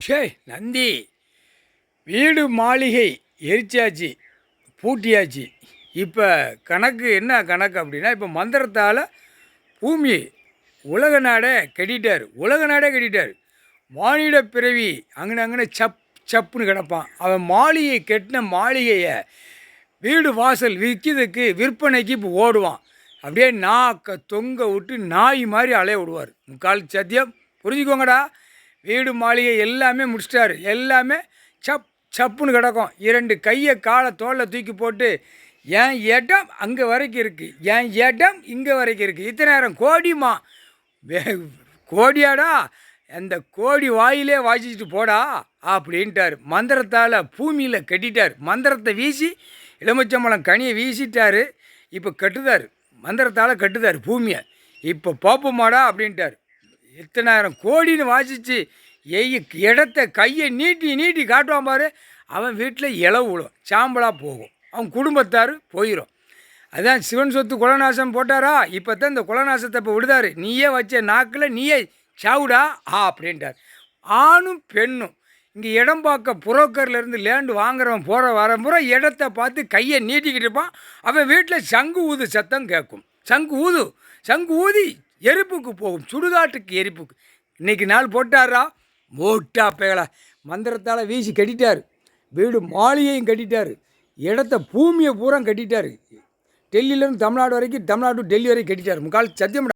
ஷே நந்தி, வீடு மாளிகை எரிச்சாச்சு, பூட்டியாச்சு. இப்போ கணக்கு என்ன கணக்கு அப்படின்னா, இப்போ மந்திரத்தால் பூமி உலக நாடே கட்டிட்டார். உலக நாடே கட்டிட்டார். மானிட பிறவி அங்கன சப்புன்னு கிடப்பான். அவன் மாளிகை கட்டின மாளிகையை வீடு வாசல் விற்கிறதுக்கு விற்பனைக்கு இப்போ ஓடுவான். அப்படியே நாக்க தொங்க விட்டு நாய் மாதிரி அலைய விடுவார். முக்கால் சத்தியம் புரிஞ்சுக்கோங்கடா. வீடு மாளிகை எல்லாமே முடிச்சிட்டாரு. எல்லாமே சப்புன்னு கிடக்கும். 2 கையை காலை தோளில் தூக்கி போட்டு, என் இடம் அங்கே வரைக்கும் இருக்குது, என் இடம் இங்கே வரைக்கும் இருக்குது, இத்தனாயிரம் கோடிமா கோடியாடா, அந்த கோடி வாயிலே வாசிச்சுட்டு போடா அப்படின்ட்டார். மந்திரத்தால் பூமியில் கட்டிட்டார். மந்திரத்தை வீசி எலுமிச்சம்பழம் கனியை வீசிட்டார். இப்போ கட்டுதார். மந்திரத்தால் கட்டுதார் பூமியை. இப்போ பார்ப்போமாடா அப்படின்ட்டார். இத்தனாயிரம் கோடின்னு வாசித்து இடத்த கையை நீட்டி நீட்டி காட்டுவான் பாரு. அவன் வீட்டில் இளவு விழும், சாம்பலாக போகும், அவன் குடும்பத்தார் போயிடும். அதான் சிவன் சொத்து குலநாசம் போட்டாரா. இப்போ தான் இந்த குலநாசத்தை இப்போ விடுதாரு. நீயே வச்ச நாக்கில் நீயே சாவுடா அப்படின்ட்டார். ஆணும் பெண்ணும் இங்கே இடம் பார்க்க புரோக்கர்லேருந்து லேண்டு வாங்குறவன் போகிற வரம்புற இடத்த பார்த்து கையை நீட்டிக்கிட்டு இருப்பான். அவன் வீட்டில் சங்கு ஊது சத்தம் கேட்கும். சங்கு ஊதி எரிப்புக்கு போகும், சுடுகாட்டுக்கு எரிப்புக்கு. இன்றைக்கி நாள் போட்டாரா மோட்டா பேகலா. மந்திரத்தால் வீசி கட்டிட்டார். வீடு மாளிகையும் கட்டிட்டார். இடத்த பூமியை பூரா கட்டிட்டார். டெல்லியிலேருந்து தமிழ்நாடு வரைக்கும், தமிழ்நாடு டெல்லி வரைக்கும் கட்டிட்டார். முக்கால் சத்தியம்.